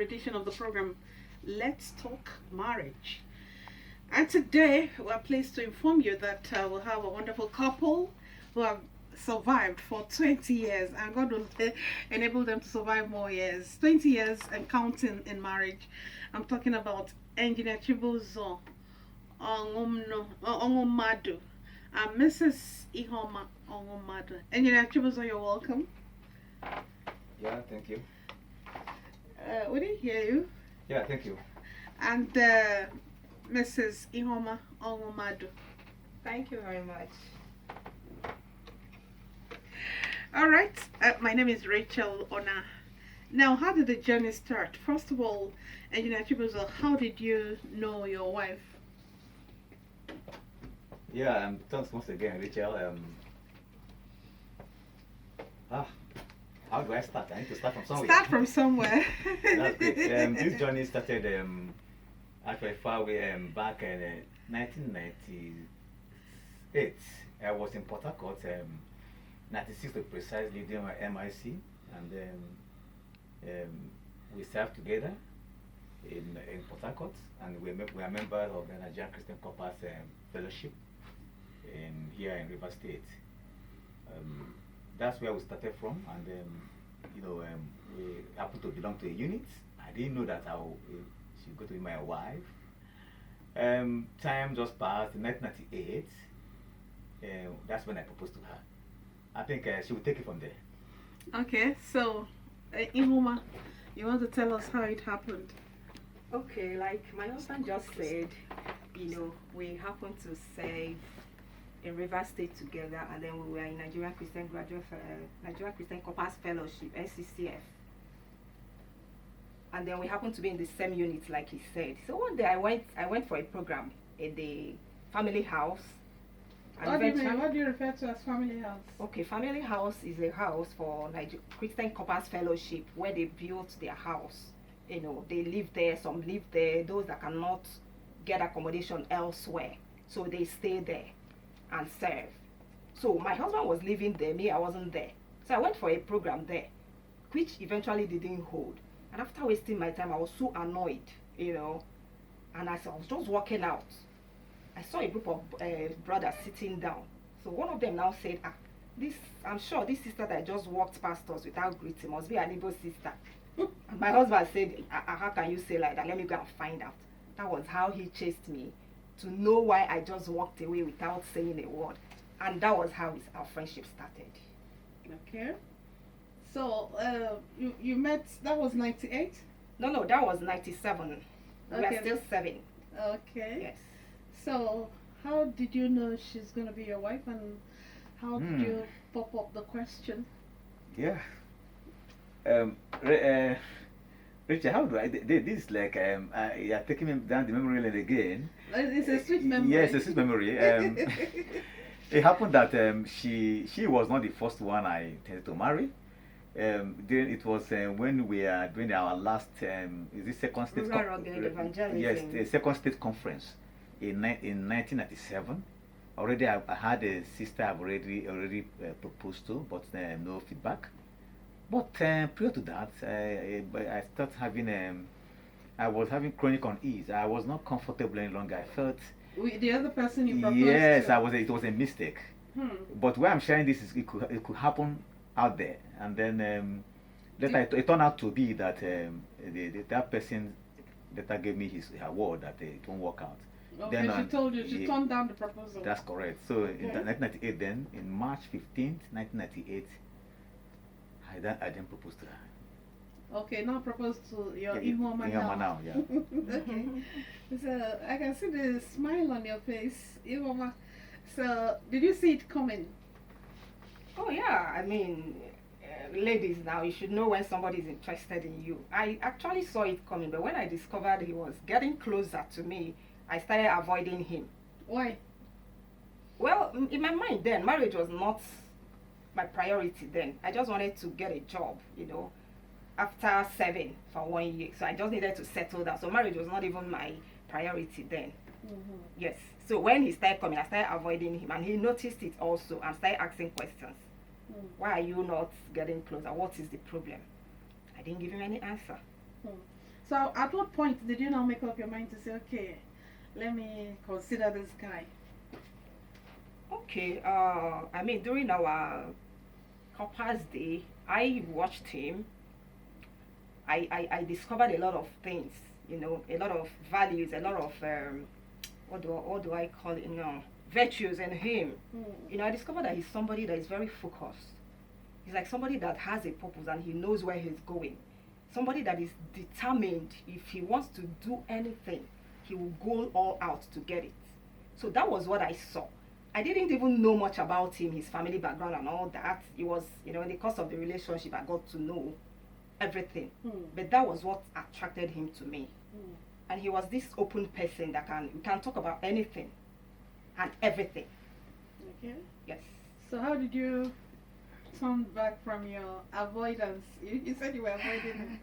edition of the program Let's Talk Marriage. And today we're pleased to inform you that we'll have a wonderful couple who have survived for 20 years, and God will enable them to survive more years. 20 years and counting in marriage. I'm talking about Engineer CHIBUZO ONUMADU and Mrs. Ihoma ONUMADU. Engineer CHIBUZO, you're welcome. Yeah, thank you. We didn't hear you. Yeah, thank you. And Mrs. Ihoma ONUMADU. Thank you very much. All right. My name is Rachel ONAH. Now, how did the journey start? First of all, Engineer CHIBUZO, how did you know your wife? Yeah, thanks once again, Rachel. How do I start? I need to start from somewhere. Start from somewhere. That's great. This journey started actually far away back in 1998. I was in Port Harcourt, 96 to be precisely, doing my MIC, and then we served together in Port Harcourt, and we are members of the Nigerian Christian Corpus Fellowship here in River State. That's where we started from, and we happened to belong to a unit. I didn't know that she was going to be my wife. Time just passed. In 1998, that's when I proposed to her. I think she will take it from there. Okay, so Ihoma, you want to tell us how it happened? Okay, like my husband just said, we happened to serve in River State together, and then we were in Nigerian Christian Corpus Fellowship, NCCF. And then we happened to be in the same unit, like he said. So one day I went for a program at the family house. What do you refer to as family house? Okay, family house is a house for Christian Corpus Fellowship where they built their house. They live there, some live there, those that cannot get accommodation elsewhere. So they stay there and serve. So my husband was living there, me, I wasn't there. So I went for a program there, which eventually didn't hold. And after wasting my time, I was so annoyed, and I was just walking out. I saw a group of brothers sitting down. So one of them now said, I'm sure this sister that just walked past us without greeting must be an Igbo sister. And my husband said, how can you say like that? Let me go and find out. That was how he chased me to know why I just walked away without saying a word. And that was how our friendship started. Okay. So you met, that was 98? No, that was 97. We are still 7. Okay. Yes. So how did you know she's going to be your wife, and how did you pop up the question? Yeah. Richard, how do I? This is like you're taking me down the memory lane again. It's a sweet memory. Yes, a sweet memory. It happened that she was not the first one I intended to marry. Then it was when we are doing our last is this second state yes, the second state conference in 1997. Already I had a sister I've already proposed to, but no feedback. But prior to that, I started having I was having chronic unease. I was not comfortable any longer. I felt the other person you proposed yes, to. it was a mistake. But where I'm sharing this is it could happen out there, and then later it turned out to be that that person later gave me her word that it won't work out. Okay, then, she told you, she turned down the proposal. That's correct. So in 1998 then, in March 15th, 1998, I then proposed to her. Okay, now propose to your Ihoma now. Yeah. Okay. So I can see the smile on your face, Ihoma. So did you see it coming? Oh yeah, I mean, ladies, now you should know when somebody is interested in you. I actually saw it coming, but when I discovered he was getting closer to me, I started avoiding him. Why? Well, in my mind then, marriage was not my priority then. I just wanted to get a job, after 7 for 1 year. So I just needed to settle down. So marriage was not even my priority then. Yes. So when he started coming, I started avoiding him, and he noticed it also and started asking questions. Why are you not getting closer? What is the problem? I didn't give him any answer. So at what point did you now make up your mind to say, okay, let me consider this guy? Okay, I mean, during our Couples Day, I watched him. I discovered a lot of things, a lot of values, a lot of, what do I call it now? Virtues in him. I discovered that he's somebody that is very focused. He's like somebody that has a purpose and he knows where he's going. Somebody that is determined. If he wants to do anything, he will go all out to get it. So that was what I saw. I didn't even know much about him, his family background and all that. It was, in the course of the relationship, I got to know everything. But that was what attracted him to me. And he was this open person that can talk about anything and everything. Okay. Yes. So how did you turn back from your avoidance? You said you were avoiding him.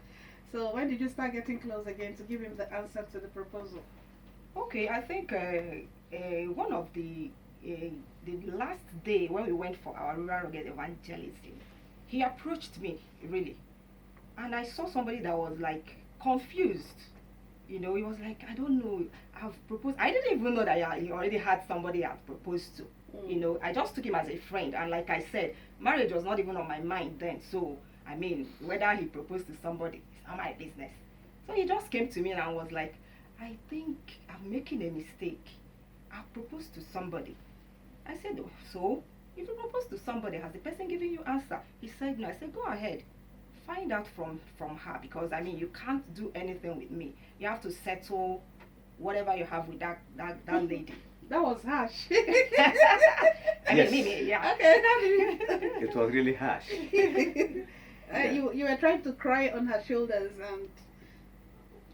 So when did you start getting close again to give him the answer to the proposal? Okay, I think one of the last day when we went for our rural rugged evangelism, he approached me really, and I saw somebody that was like confused. He was like, I don't know, I've proposed. I didn't even know that he already had somebody I'd proposed to. I just took him as a friend, and like I said, marriage was not even on my mind then. So I mean, whether he proposed to somebody, it's not my business. So he just came to me and I was like, I think I'm making a mistake. I proposed to somebody. I said, oh, so if you propose to somebody, has the person given you answer? He said no. I said, go ahead, find out from her, because I mean, you can't do anything with me. You have to settle whatever you have with that lady. That was harsh. I Yes. mean, yeah. Okay, It was really harsh. you were trying to cry on her shoulders, and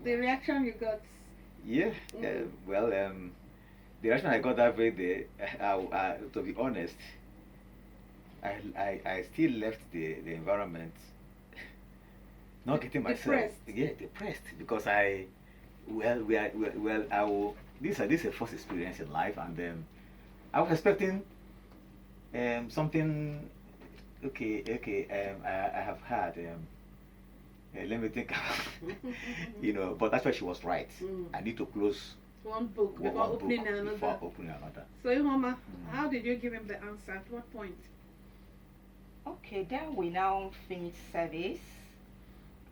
the reaction you got. Yeah, well, the reaction I got that very day, to be honest, I still left the environment, not getting myself, Depressed. yeah, depressed, because I will, this is a first experience in life, and I was expecting something. Okay, I have had let me think. But actually she was right. I need to close One book one before book opening another. before opening another. So, Ihoma, how did you give him the answer? At what point? Okay, then we now finished service,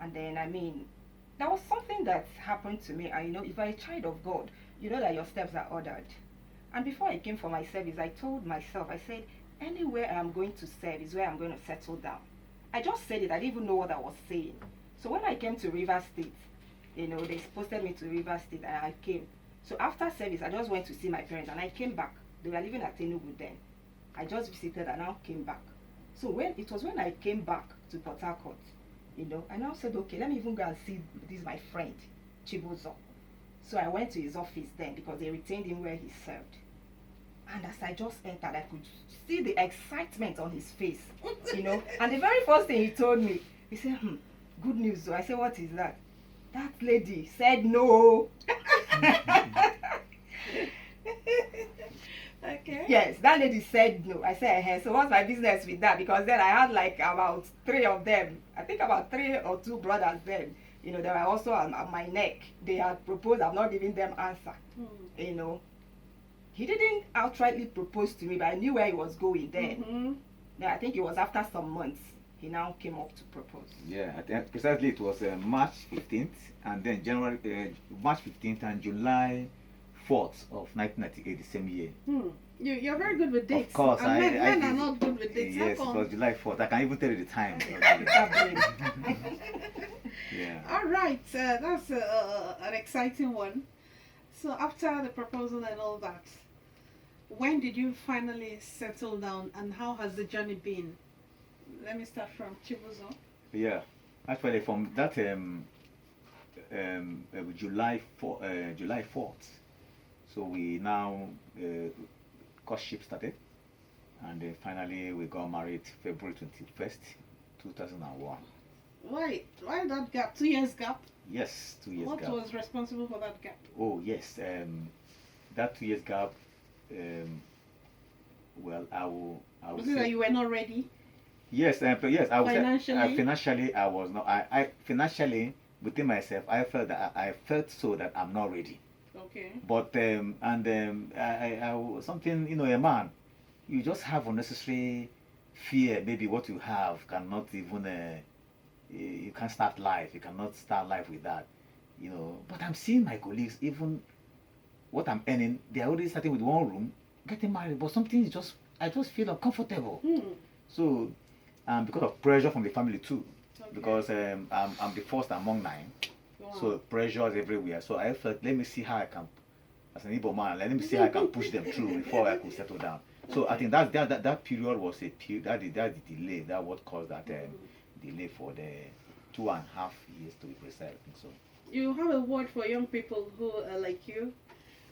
and then I mean, there was something that happened to me. If you're a child of God, you know that your steps are ordered. And before I came for my service, I told myself, I said, anywhere I'm going to serve is where I'm going to settle down. I just said it. I didn't even know what I was saying. So when I came to River State, they posted me to River State, and I came. So after service, I just went to see my parents, and I came back. They were living at Enugu then. I just visited and now came back. So when I came back to Port Harcourt, I now said, okay, let me even go and see this my friend, CHIBUZO. So I went to his office then, because they retained him where he served. And as I just entered, I could see the excitement on his face, And the very first thing he told me, he said, good news. So I said, what is that? That lady said no. Okay. Yes, that lady said no. I said, hey, so what's my business with that? Because then I had like about 3 of them. I think about 3 or 2 brothers then. They were also on my neck. They had proposed. I'm not giving them answer. He didn't outrightly propose to me, but I knew where he was going then. Then I think it was after some months he now came up to propose. Yeah, I think precisely it was March 15th, and then March 15th and July 4th of 1998, the same year. You're very good with dates. Of course, and men are did- not good with dates. Yes, How it come? was July 4th. I can even tell you the time. Yeah. All right, that's an exciting one. So after the proposal and all that, when did you finally settle down, and how has the journey been? Let me start from CHIBUZO. Yeah, actually from that July 4th, so we now courtship started, and then finally we got married February 21st, 2001. Why that gap? 2 years gap? Yes, 2 years What gap. was responsible for that gap? Oh yes, that 2 years gap. Well, I will Was it that you were not ready? yes, yes. I was Financially? financially I was not. I financially within myself, I felt that I felt so that I'm not ready. Okay. But something, a man, you just have unnecessary fear. Maybe what you have cannot even you can't start life. You cannot start life with that, But I'm seeing my colleagues, even what I'm earning, they're already starting with one room, getting married. But something is just, I just feel uncomfortable. So, because of pressure from the family too, because I'm the first among 9. Wow. So pressure is everywhere. So I felt, let me see how I can, as an Igbo man, let me see how I can push them through before I could settle down. So I think that period was a period, that the delay, that what caused that delay for the 2.5 years to be precise. I think so. You have a word for young people who are like you,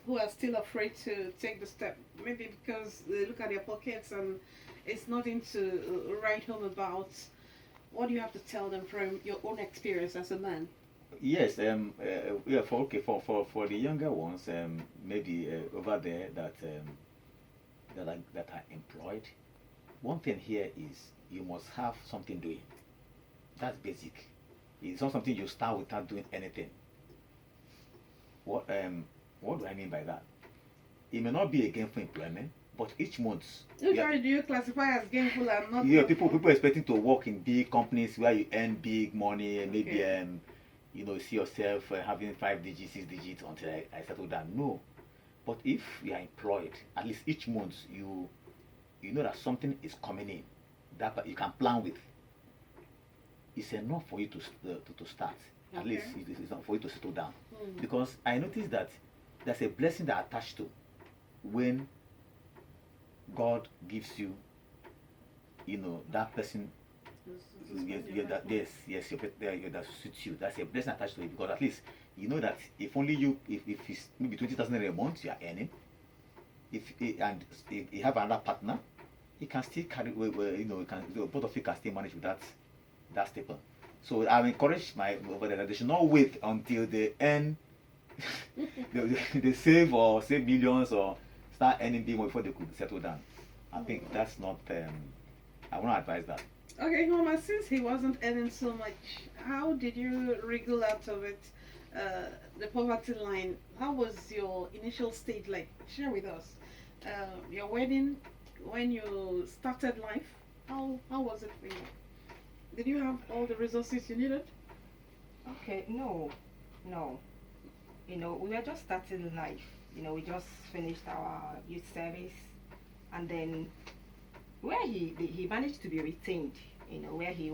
who are still afraid to take the step, maybe because they look at their pockets and it's nothing to write home about. What do you have to tell them from your own experience as a man? Yes, yeah, for the younger ones, maybe over there that are employed. One thing here is you must have something doing. That's basic. It's not something you start without doing anything. What do I mean by that? It may not be a gainful employment, but each month. Do you classify as gainful and not? Yeah, people expecting to work in big companies where you earn big money, and maybe see yourself having 5 digits, 6 digits until I settle down. No, but if you are employed, at least each month you know that something is coming in that you can plan with. It's enough for you to start. At least it's enough for you to settle down. Because I noticed that there's a blessing that attached to when God gives you, that person. That suits you. That's a blessing attached to it, because at least you know that if only you, if it's maybe 20,000 a month you are earning, if you have another partner, you can still carry, both of you can still manage with that staple. So I encourage my over there that they should not wait until they earn, they save millions or start earning big money before they could settle down. I think that's not. I want to advise that. Okay, Mama, since he wasn't earning so much, how did you wriggle out of it? The poverty line. How was your initial state like? Share with us. Your wedding, when you started life, how was it for you? Did you have all the resources you needed? Okay, no. We were just starting life. We just finished our youth service, and then where he managed to be retained, where he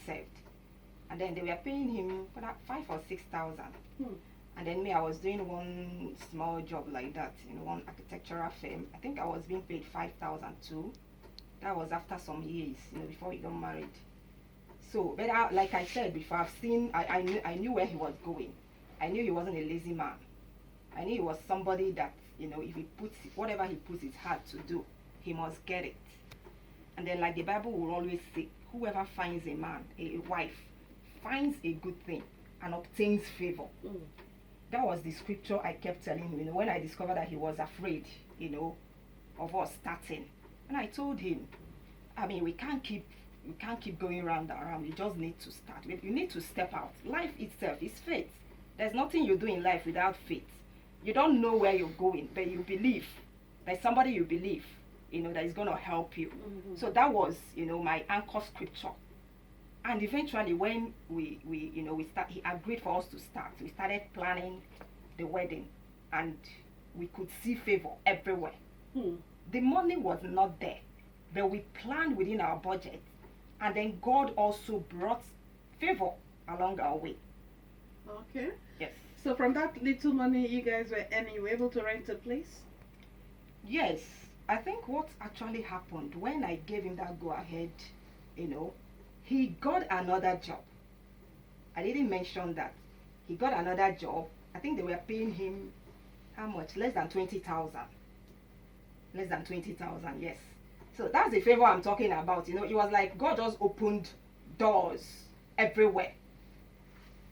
served, and then they were paying him for that 5,000 or 6,000. And then me, I was doing one small job like that in one architectural firm. I think I was being paid 5,000 too. That was after some years, before we got married. So, but like I said before, I knew where he was going. I knew he wasn't a lazy man. I knew he was somebody that, if he puts whatever he puts his heart to do, he must get it. And then, like the Bible will always say, whoever finds a man, a wife, finds a good thing and obtains favor. That was the scripture I kept telling him. When I discovered that he was afraid, of us starting, and I told him, we can't keep going round and round. You just need to start. You need to step out. Life itself is faith. There's nothing you do in life without faith. You don't know where you're going, but you believe. There's somebody you believe, that is going to help you. So that was, my anchor scripture. And eventually, when we he agreed for us to start. We started planning the wedding, and we could see favor everywhere. The money was not there, but we planned within our budget, and then God also brought favor along our way. Okay. Yes. So from that little money you guys were earning, you were able to rent a place? Yes. I think what actually happened when I gave him that go ahead, he got another job. I didn't mention that. He got another job. I think they were paying him how much? Less than 20,000. Less than 20,000, yes. So that's the favor I'm talking about. It was like God just opened doors everywhere.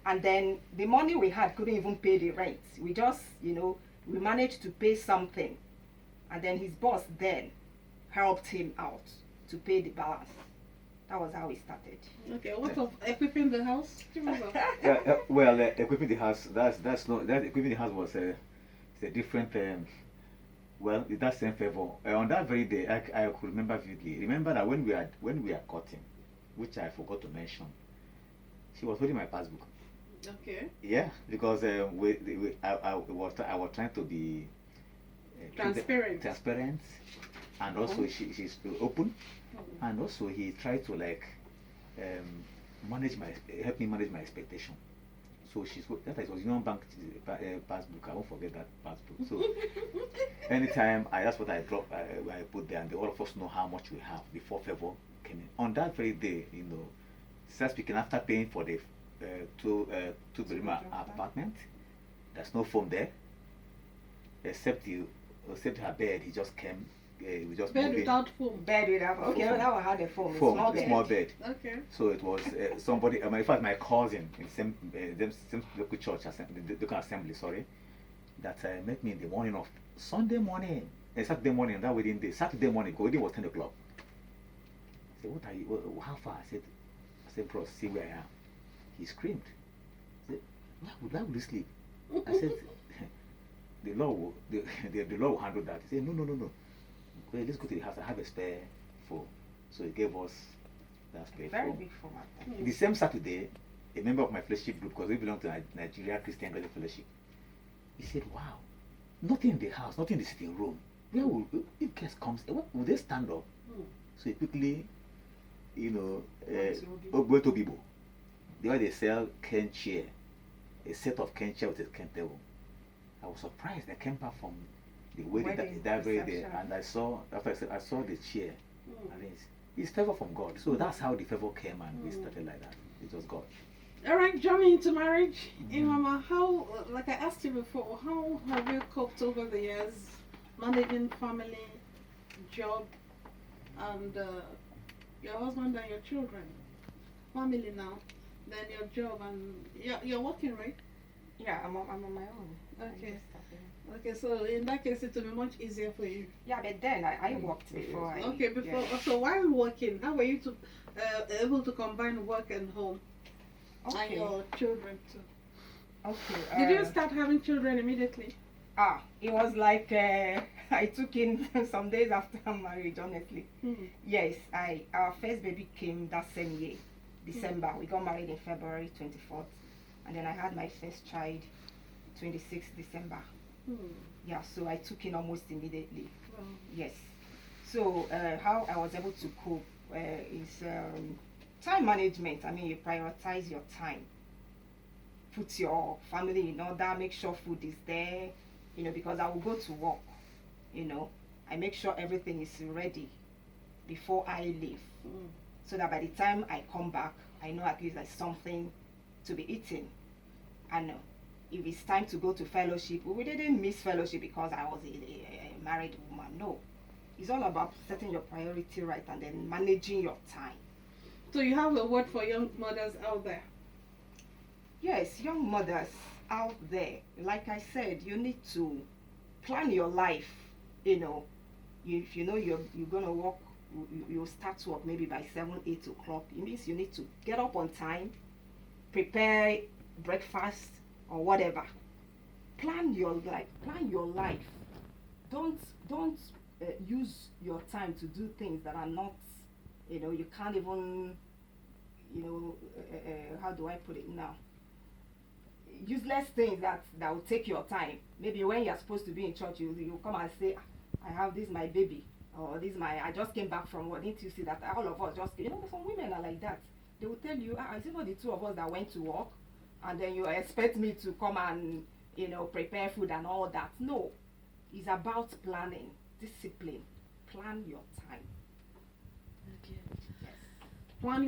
And then the money we had couldn't even pay the rent. We just, we managed to pay something. And then his boss then helped him out to pay the balance. That was how we started. Okay, what of equipping the house? CHIBUZO? Well, equipping the house, that's not, that equipping the house was it's a different, well, it does same favor. On that very day, I could remember vividly. Remember that when we are cutting, which I forgot to mention, she was holding my passbook. Okay. Yeah, because I was trying to be transparent, and also she's open, and also he tried to like help me manage my expectation. So that was Union Bank passbook. I won't forget that passbook. So anytime that's what I drop, I put there, and all of us know how much we have before favor came in. On that very day, start speaking after paying for the two-bedroom apartment. There's no phone there, except her bed. He just came. We just Bed moved in. without foam. Bed without. Okay, Foam. that one had a foam. Small bed. Okay. So it was somebody. In fact, my cousin in the same local church, the local assembly. Sorry, that met me in the morning of Sunday morning, Saturday morning. That wedding day, Saturday morning. Wedding was 10 o'clock. I said, "What are you? How far?" I said, "Bro, see where I am." He screamed. He said, why would you sleep? I said, the Lord will handle that. He said, no. Okay, let's go to the house. I have a spare phone. So he gave us that spare Very phone. big format. The same Saturday, a member of my fellowship group, because we belong to Nigeria Christian Graduate Fellowship, he said, wow, nothing in the house, nothing in the sitting room. If guest comes, will they stand up? So he quickly, went to Bibo. The way they sell cane chair, a set of cane chair with a cane table. I was surprised. I came back from the wedding that very day, and I saw the chair. And it's favor from God. So that's how the favor came, and we started like that. It was God. All right, jumping into marriage. Mama, how, like I asked you before, how have you coped over the years managing family, job, and your husband and your children? Family now, then your job, and you're working, right? Yeah, I'm on my own. Okay. Okay, so in that case, it will be much easier for you. Yeah, but then I worked before. So while working, how were you able to combine work and home and your children too? Okay. Did you start having children immediately? It was like I took in some days after marriage, honestly. Yes, our first baby came that same year, December. We got married in February 24th, and then I had my first child 26th December. Yeah, so I took in almost immediately. Yes. So how I was able to cope is time management. I mean, you prioritize your time. Put your family in order, make sure food is there, because I will go to work, I make sure everything is ready before I leave. So that by the time I come back, I know at least there's something to be eaten. And if it's time to go to fellowship, we didn't miss fellowship because I was a married woman. No. It's all about setting your priority right and then managing your time. So you have a word for young mothers out there? Yes, young mothers out there. Like I said, you need to plan your life. If you know you're going to work, you'll start work maybe by 7, 8 o'clock. It means you need to get up on time, prepare breakfast or whatever. Plan your life. Don't use your time to do things that are not, you can't even, how do I put it now? Useless things that will take your time. Maybe when you're supposed to be in church, you come and say, I have this my baby, or I just came back from work. Didn't you see that? All of us just, some women are like that. They will tell you, is it not the two of us that went to work? And then you expect me to come and, prepare food and all that. No, it's about planning, discipline. Plan your time. Okay. Yes. Plan